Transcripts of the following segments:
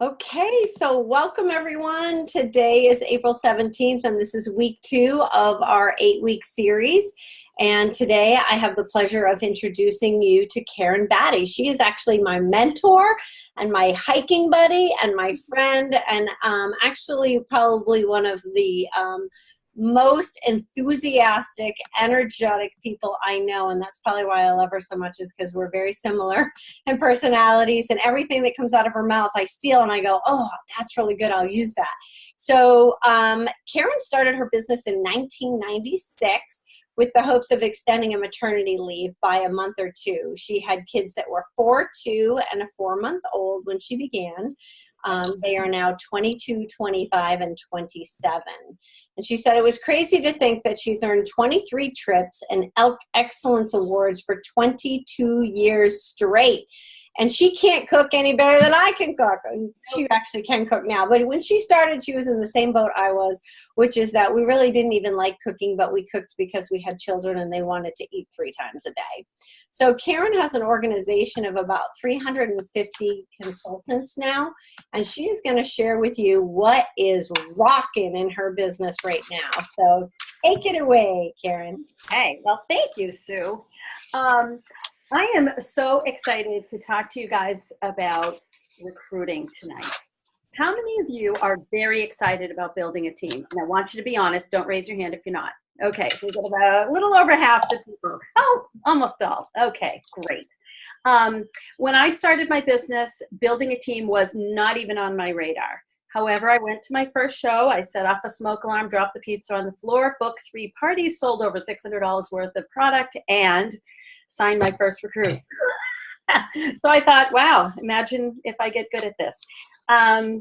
Okay, so welcome everyone. Today is April 17th, and this is week 2 of our 8-week series. And today I have the pleasure of introducing you to Karyn Battey. She is actually my mentor and my hiking buddy and my friend, and actually probably one of the most enthusiastic, energetic people I know, and that's probably why I love her so much, is because we're very similar in personalities, and everything that comes out of her mouth I steal and I go, oh, that's really good, I'll use that. So Karyn started her business in 1996 with the hopes of extending a maternity leave by a month or two. She had kids that were 4, 2, and a 4-month-old when she began. They are now 22, 25, and 27. And she said it was crazy to think that she's earned 23 trips and Elk Excellence Awards for 22 years straight. And she can't cook any better than I can cook. And she actually can cook now. But when she started, she was in the same boat I was, which is that we really didn't even like cooking, but we cooked because we had children and they wanted to eat 3 times a day. So Karyn has an organization of about 350 consultants now, and she is going to share with you what is rocking in her business right now. So take it away, Karyn. Hey, well, thank you, Sue. I am so excited to talk to you guys about recruiting tonight. How many of you are very excited about building a team? And I want you to be honest. Don't raise your hand if you're not. Okay, we got about a little over half the people. Oh, almost all. Okay, great. When I started my business, building a team was not even on my radar. However, I went to my first show. I set off a smoke alarm, dropped the pizza on the floor, booked 3 parties, sold over $600 worth of product, and signed my first recruit. So I thought, wow, imagine if I get good at this. I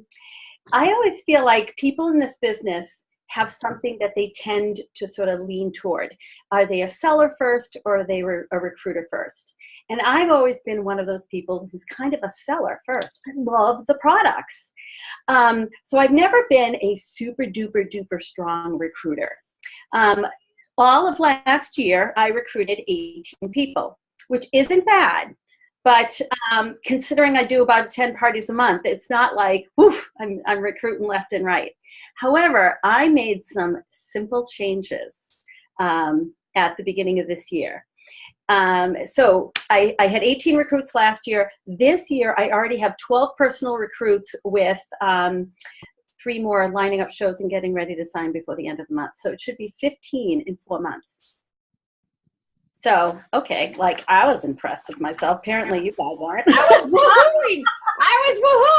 always feel like people in this business have something that they tend to sort of lean toward. Are they a seller first, or are they a recruiter first? And I've always been one of those people who's kind of a seller first. I love the products. So I've never been a super duper duper strong recruiter. All of last year, I recruited 18 people, which isn't bad. But considering I do about 10 parties a month, it's not like, woof, I'm recruiting left and right. However, I made some simple changes at the beginning of this year. So I had 18 recruits last year. This year, I already have 12 personal recruits with 3 more lining up shows and getting ready to sign before the end of the month. So it should be 15 in 4 months. So, okay, like I was impressed with myself. Apparently you guys aren't. I was woohooing.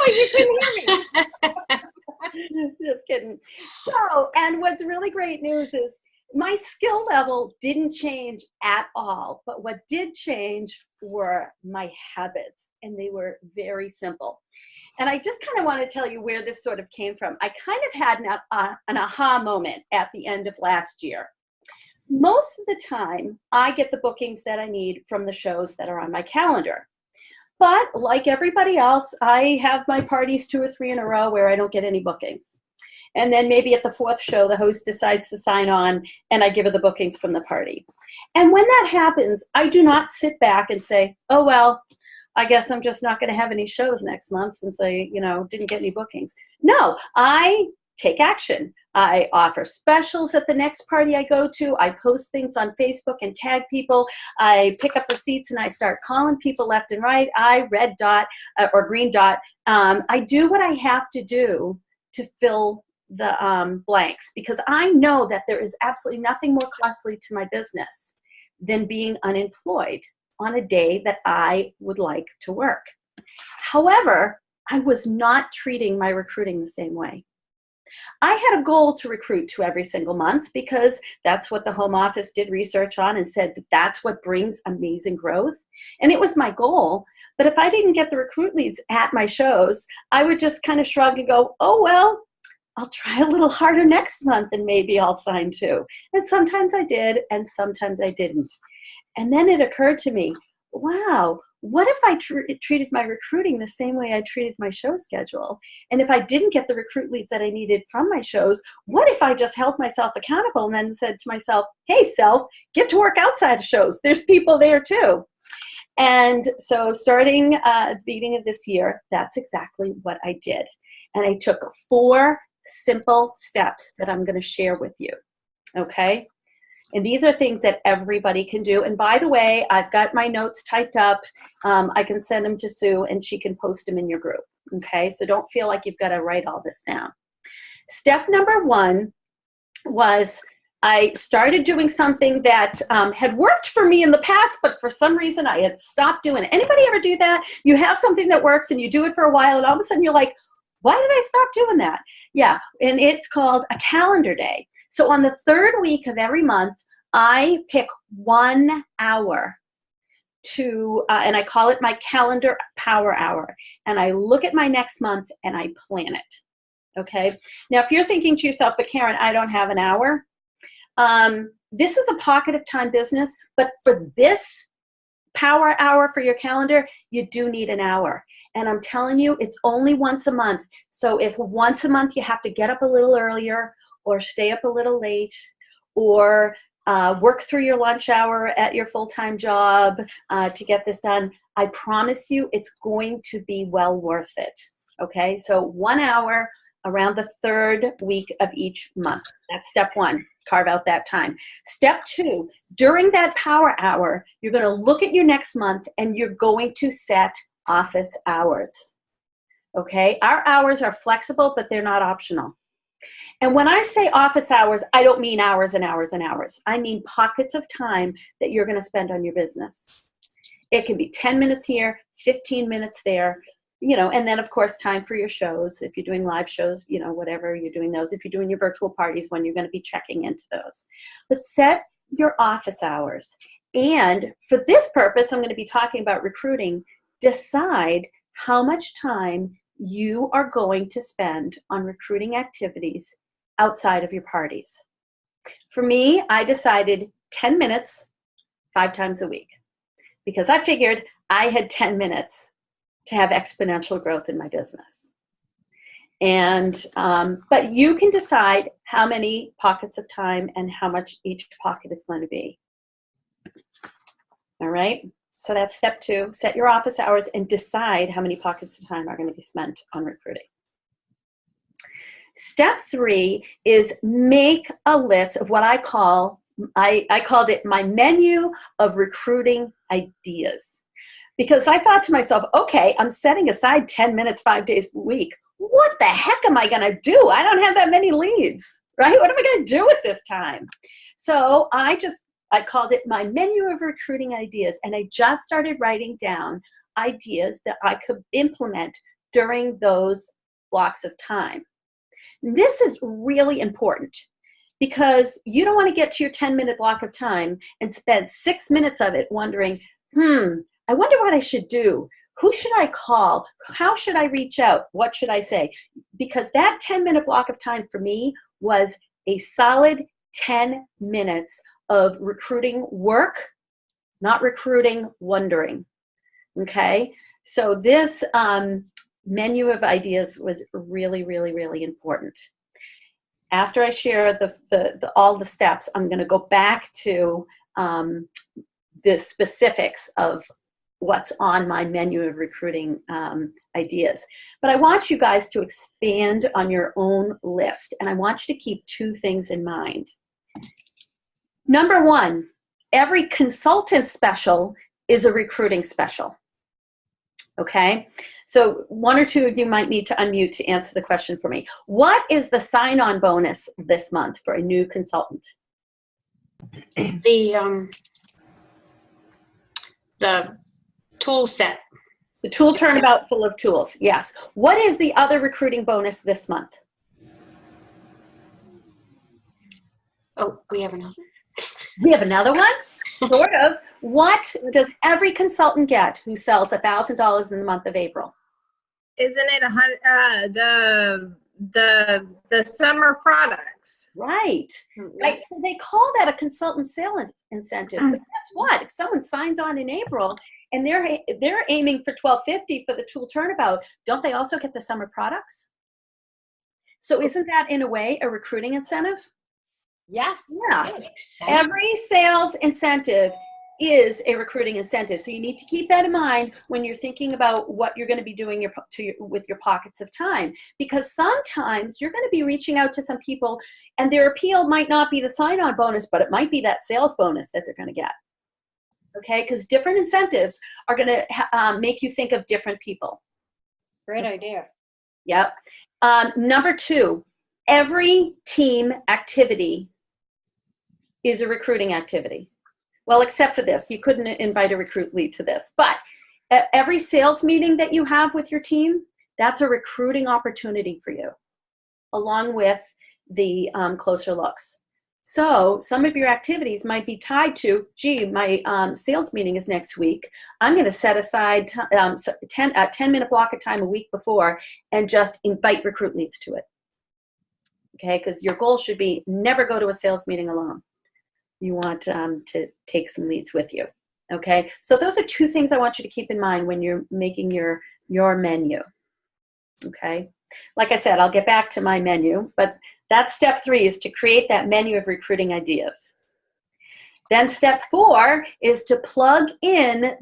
You couldn't hear me. Just kidding. So, and what's really great news is my skill level didn't change at all. But what did change were my habits, and they were very simple. And I just kind of want to tell you where this sort of came from. I kind of had an aha moment at the end of last year. Most of the time, I get the bookings that I need from the shows that are on my calendar. But like everybody else, I have my parties 2 or 3 in a row where I don't get any bookings. And then maybe at the 4th show, the host decides to sign on, and I give her the bookings from the party. And when that happens, I do not sit back and say, oh, well, I guess I'm just not going to have any shows next month since I, didn't get any bookings. No, I take action. I offer specials at the next party I go to. I post things on Facebook and tag people. I pick up receipts and I start calling people left and right. I red dot or green dot. I do what I have to do to fill the blanks, because I know that there is absolutely nothing more costly to my business than being unemployed on a day that I would like to work. However, I was not treating my recruiting the same way. I had a goal to recruit 2 every single month, because that's what the home office did research on and said that that's what brings amazing growth. And it was my goal. But if I didn't get the recruit leads at my shows, I would just kind of shrug and go, oh, well, I'll try a little harder next month and maybe I'll sign 2. And sometimes I did, and sometimes I didn't. And then it occurred to me, wow, what if I treated my recruiting the same way I treated my show schedule? And if I didn't get the recruit leads that I needed from my shows, what if I just held myself accountable and then said to myself, hey, self, get to work outside of shows. There's people there too. And so starting at the beginning of this year, that's exactly what I did. And I took 4 simple steps that I'm going to share with you. Okay? And these are things that everybody can do. And by the way, I've got my notes typed up. I can send them to Sue and she can post them in your group. Okay? So don't feel like you've got to write all this down. Step number 1 was I started doing something that had worked for me in the past, but for some reason I had stopped doing it. Anybody ever do that? You have something that works and you do it for a while and all of a sudden you're like, why did I stop doing that? Yeah, and it's called a calendar day. So on the 3rd week of every month, I pick 1 hour to, and I call it my calendar power hour. And I look at my next month and I plan it. Okay. Now, if you're thinking to yourself, but Karyn, I don't have an hour. This is a pocket of time business, but for this power hour for your calendar, you do need an hour. And I'm telling you, it's only once a month. So if once a month you have to get up a little earlier or stay up a little late or work through your lunch hour at your full-time job to get this done, I promise you it's going to be well worth it. Okay, so 1 hour around the 3rd week of each month. That's step 1. Carve out that time. Step 2, during that power hour, you're going to look at your next month and you're going to set office hours. Okay, our hours are flexible, but they're not optional. And when I say office hours, I don't mean hours and hours and hours. I mean pockets of time that you're going to spend on your business. It can be 10 minutes here, 15 minutes there, you know, and then of course time for your shows. If you're doing live shows, you know, whatever you're doing those. If you're doing your virtual parties, when you're going to be checking into those. But set your office hours. And for this purpose, I'm going to be talking about recruiting. Decide how much time you are going to spend on recruiting activities outside of your parties. For me, I decided 10 minutes 5 times a week because I figured I had 10 minutes to have exponential growth in my business. And, but you can decide how many pockets of time and how much each pocket is going to be. All right. So that's step 2, set your office hours and decide how many pockets of time are going to be spent on recruiting. Step 3 is make a list of what I called it my menu of recruiting ideas. Because I thought to myself, okay, I'm setting aside 10 minutes, 5 days a week. What the heck am I going to do? I don't have that many leads, right? What am I going to do with this time? So I called it my menu of recruiting ideas. And I just started writing down ideas that I could implement during those blocks of time. This is really important because you don't want to get to your 10-minute block of time and spend 6 minutes of it wondering, I wonder what I should do. Who should I call? How should I reach out? What should I say? Because that 10-minute block of time for me was a solid 10 minutes of recruiting work, not recruiting wondering. Okay? So this menu of ideas was really, really, really important. After I share all the steps, I'm going to go back to the specifics of what's on my menu of recruiting ideas. But I want you guys to expand on your own list, and I want you to keep 2 things in mind. Number 1, every consultant special is a recruiting special. Okay? So 1 or 2 of you might need to unmute to answer the question for me. What is the sign-on bonus this month for a new consultant? The tool set. The tool turnabout full of tools, yes. What is the other recruiting bonus this month? Oh, we have another. We have another one? Sort of. What does every consultant get who sells $1,000 in the month of April? Isn't it the summer products? Right. Right. So they call that a consultant sales incentive. But guess what? If someone signs on in April and they're aiming for $1,250 for the tool turnabout, don't they also get the summer products? So isn't that in a way a recruiting incentive? Yes. Yeah. Every sales incentive is a recruiting incentive. So you need to keep that in mind when you're thinking about what you're going to be doing with your pockets of time, because sometimes you're going to be reaching out to some people and their appeal might not be the sign-on bonus, but it might be that sales bonus that they're going to get. Okay, because different incentives are going to make you think of different people. Great idea. Yep. Number 2, every team activity is a recruiting activity. Well, except for this, you couldn't invite a recruit lead to this, but every sales meeting that you have with your team, that's a recruiting opportunity for you, along with the closer looks. So some of your activities might be tied to, gee, my sales meeting is next week. I'm going to set aside a 10-minute block of time a week before and just invite recruit leads to it. Okay, because your goal should be never go to a sales meeting alone. You want to take some leads with you. Okay, so those are 2 things I want you to keep in mind when you're making your menu. Okay, like I said, I'll get back to my menu, but that's step 3, is to create that menu of recruiting ideas. Then step 4 is to plug in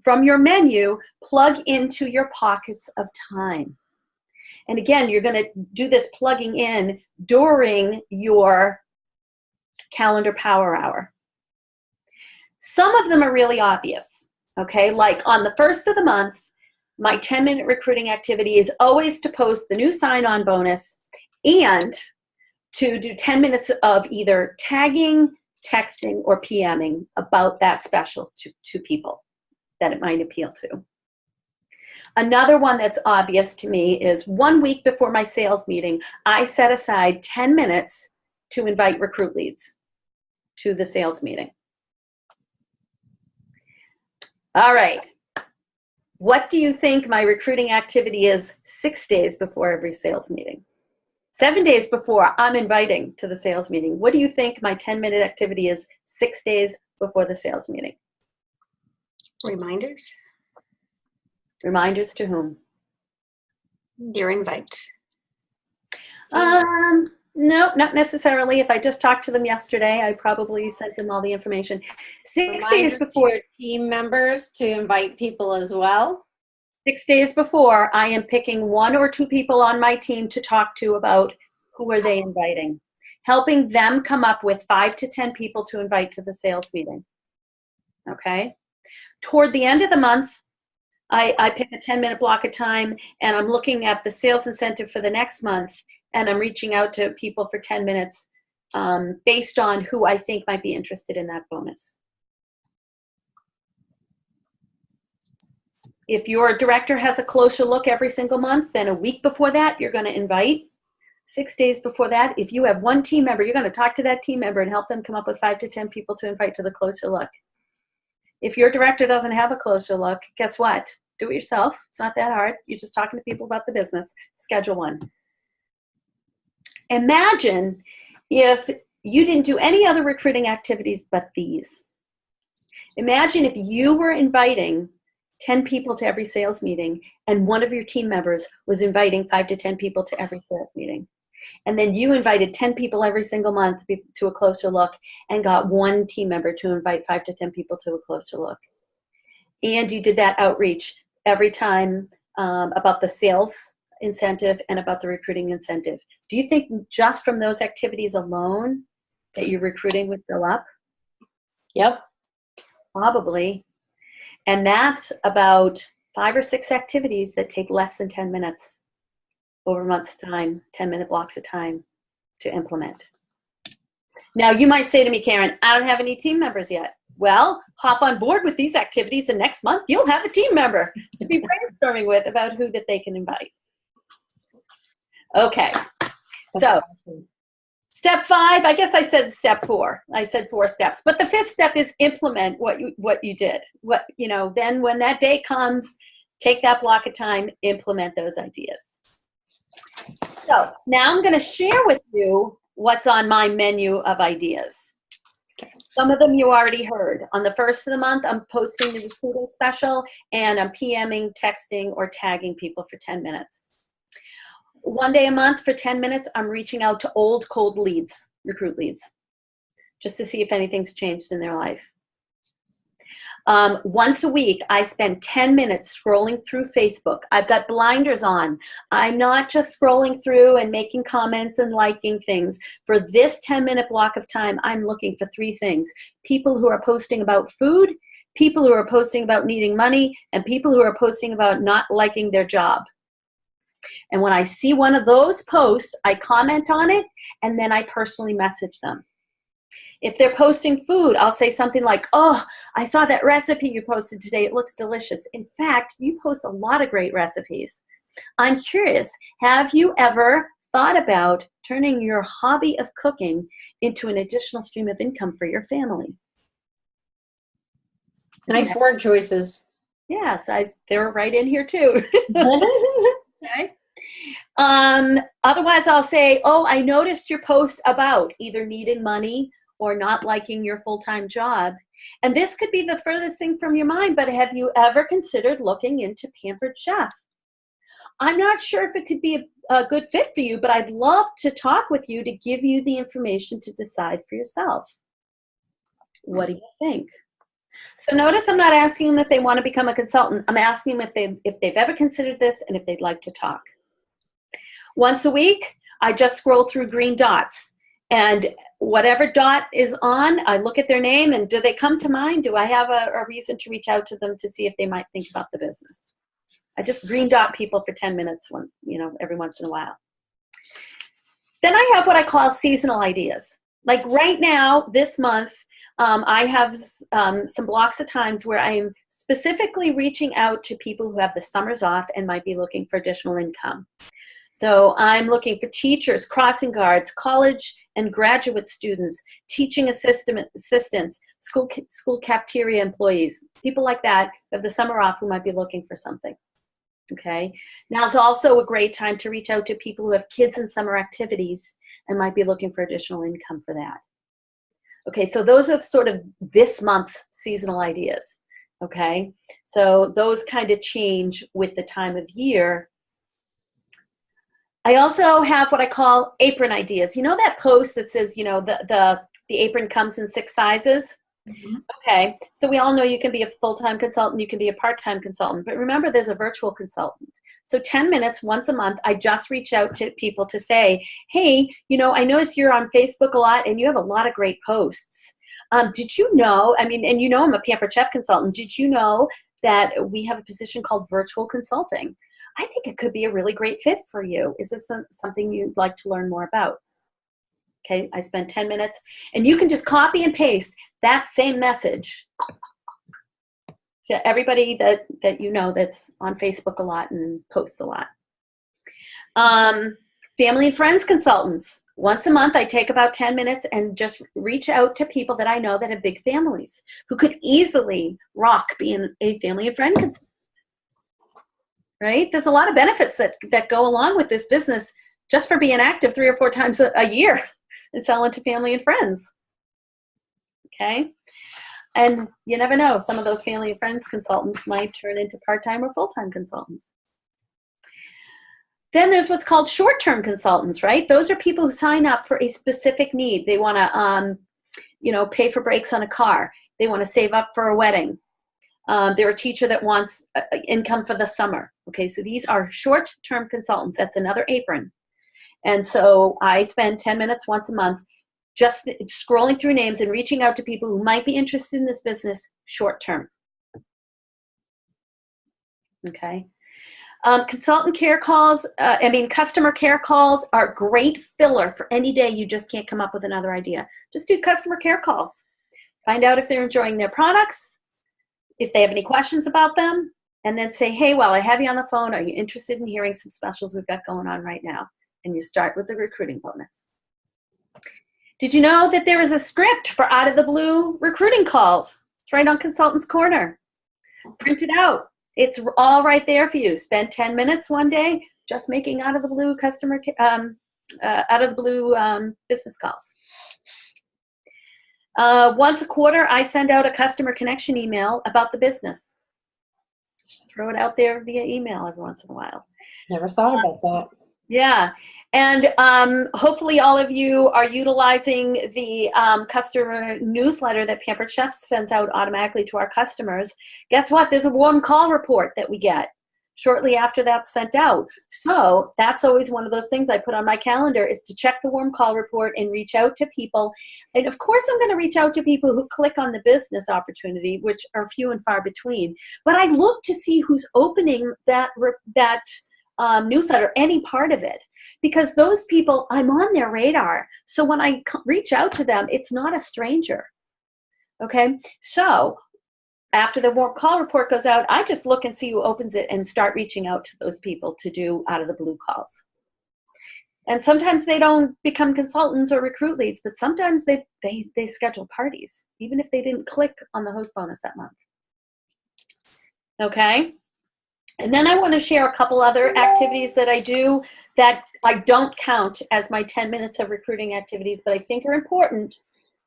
from your menu, plug into your pockets of time. And again, you're going to do this plugging in during your calendar power hour. Some of them are really obvious, okay? Like on the first of the month, my 10-minute recruiting activity is always to post the new sign-on bonus and to do 10 minutes of either tagging, texting, or PMing about that special to people that it might appeal to. Another one that's obvious to me is 1 week before my sales meeting, I set aside 10 minutes to invite recruit leads to the sales meeting. All right. What do you think my recruiting activity is 6 days before every sales meeting? 7 days before I'm inviting to the sales meeting. What do you think my 10-minute activity is 6 days before the sales meeting? Reminders? Reminders to whom? Your invites. No, not necessarily. If I just talked to them yesterday, I probably sent them all the information. 6 days before. Your team members to invite people as well. 6 days before, I am picking 1 or 2 people on my team to talk to about who are they inviting, helping them come up with 5 to 10 people to invite to the sales meeting. Okay. Toward the end of the month, I pick a 10-minute block of time and I'm looking at the sales incentive for the next month and I'm reaching out to people for 10 minutes based on who I think might be interested in that bonus. If your director has a closer look every single month, then a week before that, you're going to invite. 6 days before that, if you have 1 team member, you're going to talk to that team member and help them come up with 5 to 10 people to invite to the closer look. If your director doesn't have a closer look, guess what? Do it yourself. It's not that hard. You're just talking to people about the business. Schedule 1. Imagine if you didn't do any other recruiting activities but these. Imagine if you were inviting 10 people to every sales meeting and one of your team members was inviting 5 to 10 people to every sales meeting. And then you invited 10 people every single month to a closer look and got 1 team member to invite 5 to 10 people to a closer look. And you did that outreach every time about the sales incentive and about the recruiting incentive. Do you think just from those activities alone that your recruiting would go up? Yep. Probably. And that's about 5 or 6 activities that take less than 10 minutes over a month's time, 10-minute blocks of time to implement. Now, you might say to me, Karen, I don't have any team members yet. Well, hop on board with these activities and next month you'll have a team member to be brainstorming with about who that they can invite. Okay, so step 5, I guess I said step 4. I said 4 steps, but the 5th step is implement what you did. Then when that day comes, take that block of time, implement those ideas. So now I'm going to share with you what's on my menu of ideas. Some of them you already heard. On the first of the month, I'm posting the recruiting special and I'm PMing, texting, or tagging people for 10 minutes. 1 day a month for 10 minutes, I'm reaching out to old cold leads, recruit leads, just to see if anything's changed in their life. Once a week, I spend 10 minutes scrolling through Facebook. I've got blinders on. I'm not just scrolling through and making comments and liking things. For this 10-minute block of time, I'm looking for 3 things. People who are posting about food, people who are posting about needing money, and people who are posting about not liking their job. And when I see one of those posts, I comment on it, and then I personally message them. If they're posting food, I'll say something like, oh, I saw that recipe you posted today. It looks delicious. In fact, you post a lot of great recipes. I'm curious, have you ever thought about turning your hobby of cooking into an additional stream of income for your family? Nice word choices. Yes, they're right in here too. Okay. Otherwise, I'll say, oh, I noticed your post about either needing money or not liking your full-time job. And this could be the furthest thing from your mind, but have you ever considered looking into Pampered Chef? I'm not sure if it could be a good fit for you, but I'd love to talk with you to give you the information to decide for yourself. What do you think? So notice I'm not asking them if they want to become a consultant. I'm asking them if they've ever considered this and if they'd like to talk. Once a week, I just scroll through green dots. And whatever dot is on, I look at their name and do they come to mind? Do I have a reason to reach out to them to see if they might think about the business? I just green dot people for 10 minutes every once in a while. Then I have what I call seasonal ideas. Like right now, this month, I have some blocks of times where I'm specifically reaching out to people who have the summers off and might be looking for additional income. So I'm looking for teachers, crossing guards, college and graduate students, teaching assistants, school cafeteria employees, people like that who have the summer off who might be looking for something. Okay. Now it's also a great time to reach out to people who have kids in summer activities and might be looking for additional income for that. Okay, so those are sort of this month's seasonal ideas. Okay, so those kind of change with the time of year. I also have what I call apron ideas. You know that post that says, the apron comes in 6 sizes? Mm-hmm. Okay, so we all know you can be a full-time consultant, you can be a part-time consultant, but remember there's a virtual consultant. So 10 minutes once a month, I just reach out to people to say, hey, I notice you're on Facebook a lot and you have a lot of great posts. Did you know, and I'm a Pampered Chef consultant, did you know that we have a position called virtual consulting? I think it could be a really great fit for you. Is this something you'd like to learn more about? Okay, I spend 10 minutes, and you can just copy and paste that same message to everybody that that's on Facebook a lot and posts a lot. Family and friends consultants. Once a month, I take about 10 minutes and just reach out to people that I know that have big families who could easily rock being a family and friend consultant. Right? There's a lot of benefits that go along with this business just for being active 3 or 4 times a year and selling to family and friends. Okay? And you never know, some of those family and friends consultants might turn into part-time or full-time consultants. Then there's what's called short-term consultants, right? Those are people who sign up for a specific need. They want to, pay for brakes on a car. They want to save up for a wedding. They're a teacher that wants income for the summer. Okay, so these are short-term consultants. That's another apron. And so I spend 10 minutes once a month just scrolling through names and reaching out to people who might be interested in this business short-term. Okay. Consultant care calls, customer care calls are great filler for any day you just can't come up with another idea. Just do customer care calls. Find out if they're enjoying their products, if they have any questions about them, and then say, hey, while I have you on the phone, are you interested in hearing some specials we've got going on right now? And you start with the recruiting bonus. Did you know that there is a script for out of the blue recruiting calls? It's right on Consultant's Corner. Print it out. It's all right there for you. Spend 10 minutes one day just making out of the blue business calls. Once a quarter, I send out a customer connection email about the business. Just throw it out there via email every once in a while. Never thought about that. Yeah. And hopefully all of you are utilizing the customer newsletter that Pampered Chef sends out automatically to our customers. Guess what? There's a warm call report that we get shortly after that's sent out. So that's always one of those things I put on my calendar, is to check the warm call report and reach out to people. And of course, I'm going to reach out to people who click on the business opportunity, which are few and far between. But I look to see who's opening that newsletter, any part of it, because those people, I'm on their radar. So when I reach out to them, it's not a stranger. Okay, so after the warm call report goes out, I just look and see who opens it and start reaching out to those people to do out of the blue calls. And sometimes they don't become consultants or recruit leads, but sometimes they schedule parties, even if they didn't click on the host bonus that month. Okay. And then I want to share a couple other activities that I do that I don't count as my 10 minutes of recruiting activities, but I think are important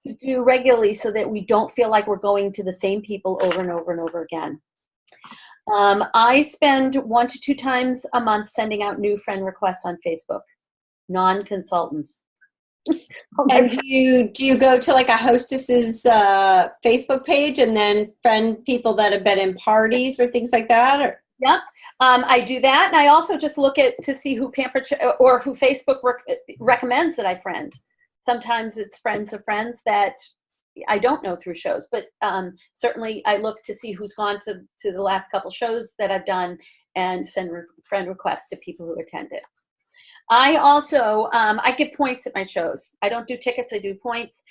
to do regularly so that we don't feel like we're going to the same people over and over and over again. I spend 1 to 2 times a month sending out new friend requests on Facebook, non-consultants. And do you go to like a hostess's Facebook page and then friend people that have been in parties or things like that? Or? Yep, I do that, and I also just look to see who Pampered or who Facebook recommends that I friend. Sometimes it's friends of friends that I don't know through shows, but certainly I look to see who's gone to the last couple shows that I've done and send friend requests to people who attended. I also, I give points at my shows. I don't do tickets, I do points.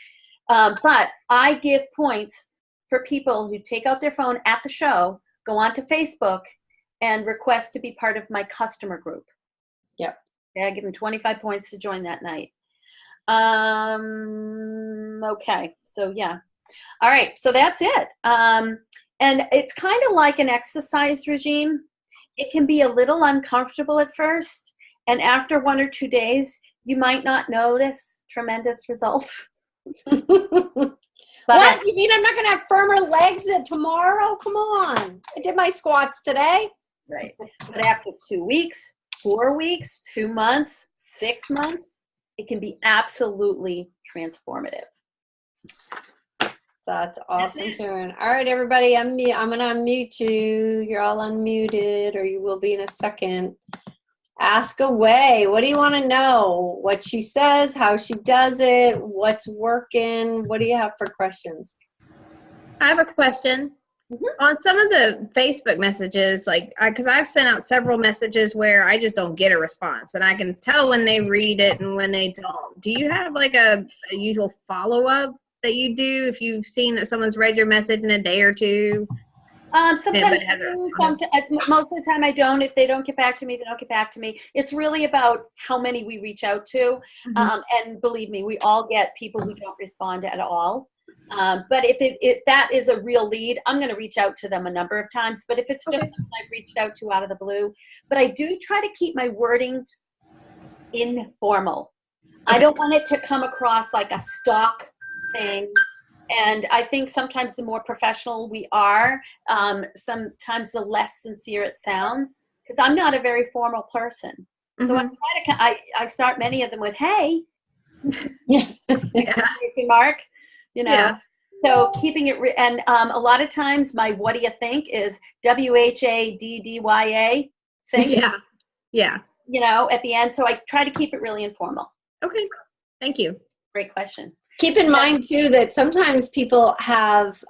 But I give points for people who take out their phone at the show, go onto Facebook, and request to be part of my customer group. Yep. Okay, I give them 25 points to join that night. Okay, so yeah. All right, so that's it. And it's kind of like an exercise regime. It can be a little uncomfortable at first, and after 1 or 2 days, you might not notice tremendous results. What? You mean I'm not going to have firmer legs tomorrow? Come on. I did my squats today. Right. But after 2 weeks, 4 weeks, 2 months, 6 months, it can be absolutely transformative. That's awesome, Karyn. All right, everybody, I'm going to unmute you. You're all unmuted, or you will be in a second. Ask away. What do you want to know? What she says, how she does it, what's working. What do you have for questions? I have a question. Mm-hmm. On some of the Facebook messages, like, because I've sent out several messages where I just don't get a response, and I can tell when they read it and when they don't. Do you have like a usual follow-up that you do if you've seen that someone's read your message in a day or two? Sometimes I do, most of the time I don't. If they don't get back to me, they don't get back to me. It's really about how many we reach out to. Mm-hmm. And believe me, we all get people who don't respond at all. But if that is a real lead, I'm going to reach out to them a number of times. But if it's just someone I've reached out to out of the blue, but I do try to keep my wording informal. I don't want it to come across like a stock thing. And I think sometimes the more professional we are, sometimes the less sincere it sounds, because I'm not a very formal person. Mm-hmm. So I start many of them with, hey, Mark, you know. Yeah. So keeping it, and a lot of times my what do you think is WHADDYA. Think. Yeah. You know, at the end. So I try to keep it really informal. Okay. Thank you. Great question. Keep in mind, too, that sometimes people have,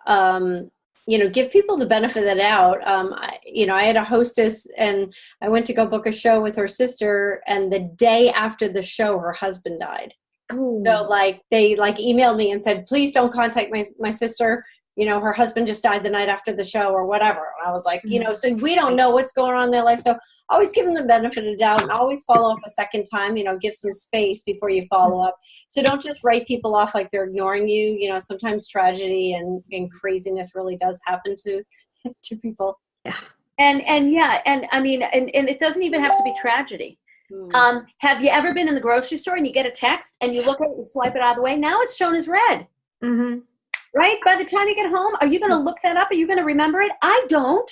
give people the benefit of the doubt. I had a hostess, and I went to go book a show with her sister, and the day after the show, her husband died. Ooh. So, they emailed me and said, please don't contact my sister. You know, her husband just died the night after the show or whatever. And I was like, so we don't know what's going on in their life. So always give them the benefit of the doubt and always follow up a second time, give some space before you follow up. So don't just write people off like they're ignoring you. Sometimes tragedy and craziness really does happen to people. Yeah. And I mean, and it doesn't even have to be tragedy. Have you ever been in the grocery store and you get a text and you look at it and swipe it out of the way? Now it's shown as red. Mm-hmm. Right? By the time you get home, are you going to look that up? Are you going to remember it? I don't.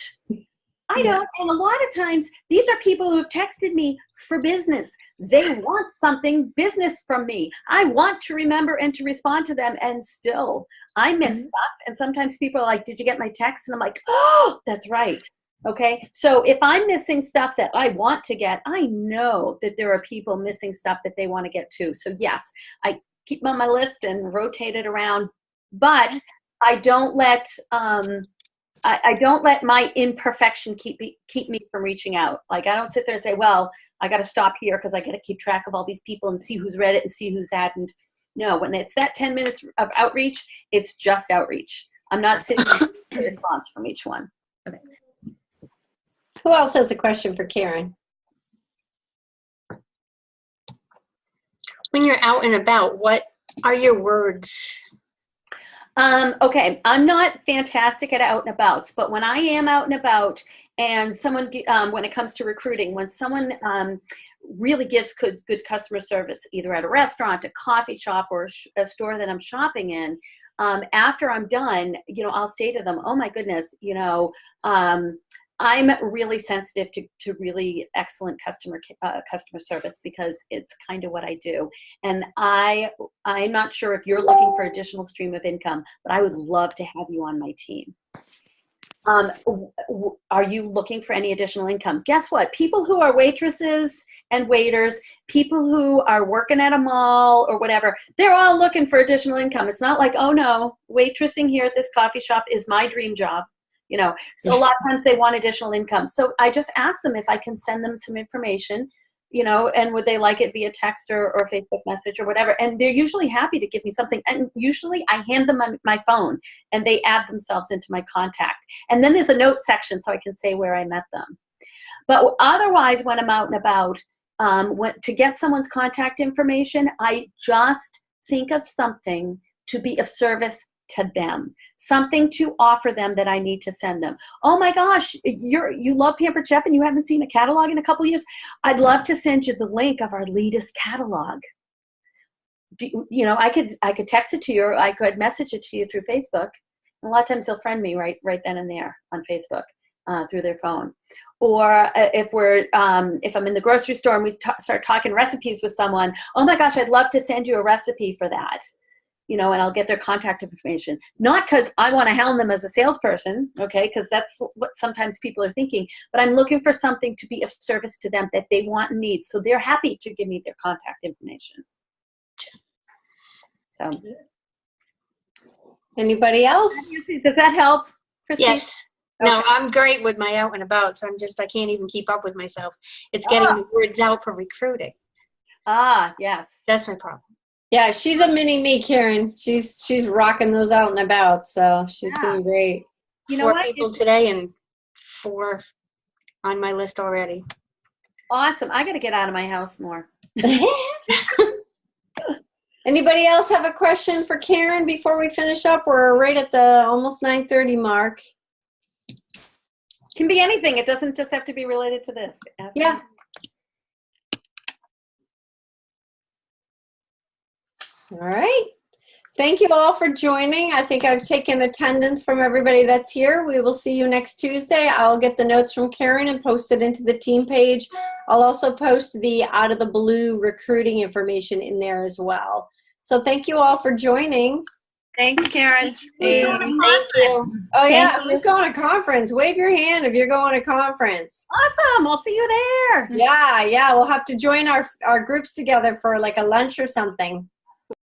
I don't. And a lot of times, these are people who have texted me for business. They want something business from me. I want to remember and to respond to them. And still, I miss stuff. And sometimes people are like, did you get my text? And I'm like, oh, that's right. Okay. So if I'm missing stuff that I want to get, I know that there are people missing stuff that they want to get too. So yes, I keep them on my list and rotate it around, but I don't let, I don't let my imperfection keep me from reaching out. Like I don't sit there and say, well, I got to stop here because I got to keep track of all these people and see who's read it and see who's hadn't. No, when it's that 10 minutes of outreach, it's just outreach. I'm not sitting there for a response from each one. Okay. Who else has a question for Karyn? When you're out and about, what are your words? Okay, I'm not fantastic at out and abouts, but when I am out and about and someone, when it comes to recruiting, when someone really gives good customer service, either at a restaurant, a coffee shop, or a store that I'm shopping in, after I'm done, I'll say to them, oh my goodness, I'm really sensitive to really excellent customer service because it's kind of what I do. And I'm not sure if you're looking for additional stream of income, but I would love to have you on my team. Are you looking for any additional income? Guess what? People who are waitresses and waiters, people who are working at a mall or whatever, they're all looking for additional income. It's not like, oh no, waitressing here at this coffee shop is my dream job. So a lot of times they want additional income. So I just ask them if I can send them some information, and would they like it via text or Facebook message or whatever. And they're usually happy to give me something. And usually I hand them my phone and they add themselves into my contact. And then there's a note section so I can say where I met them. But otherwise, when I'm out and about, to get someone's contact information, I just think of something to be of service to them, something to offer them that I need to send them. Oh my gosh, you love Pampered Chef and you haven't seen a catalog in a couple of years? I'd love to send you the link of our latest catalog. I could text it to you, or I could message it to you through Facebook. And a lot of times they'll friend me right then and there on Facebook through their phone. Or if I'm in the grocery store and we start talking recipes with someone, oh my gosh, I'd love to send you a recipe for that. And I'll get their contact information. Not because I want to hound them as a salesperson, okay, because that's what sometimes people are thinking, but I'm looking for something to be of service to them that they want and need. So they're happy to give me their contact information. So, anybody else? Does that help, Christine? Yes. No, I'm great with my out and about, so I can't even keep up with myself. It's getting the words out for recruiting. Ah, yes. That's my problem. Yeah, she's a mini me, Karyn. She's rocking those out and about, so she's doing great. You know 4 what? people today and 4 on my list already. Awesome. I got to get out of my house more. Anybody else have a question for Karyn before we finish up? We're right at the almost 9:30 mark. Can be anything. It doesn't just have to be related to this. Yeah. All right. Thank you all for joining. I think I've taken attendance from everybody that's here. We will see you next Tuesday. I'll get the notes from Karyn and post it into the team page. I'll also post the Out of the Blue recruiting information in there as well. So thank you all for joining. Thanks, Karyn. Thank you. Oh yeah, who's going to conference? Wave your hand if you're going to conference. Awesome. I'll see you there. Yeah, we'll have to join our groups together for like a lunch or something.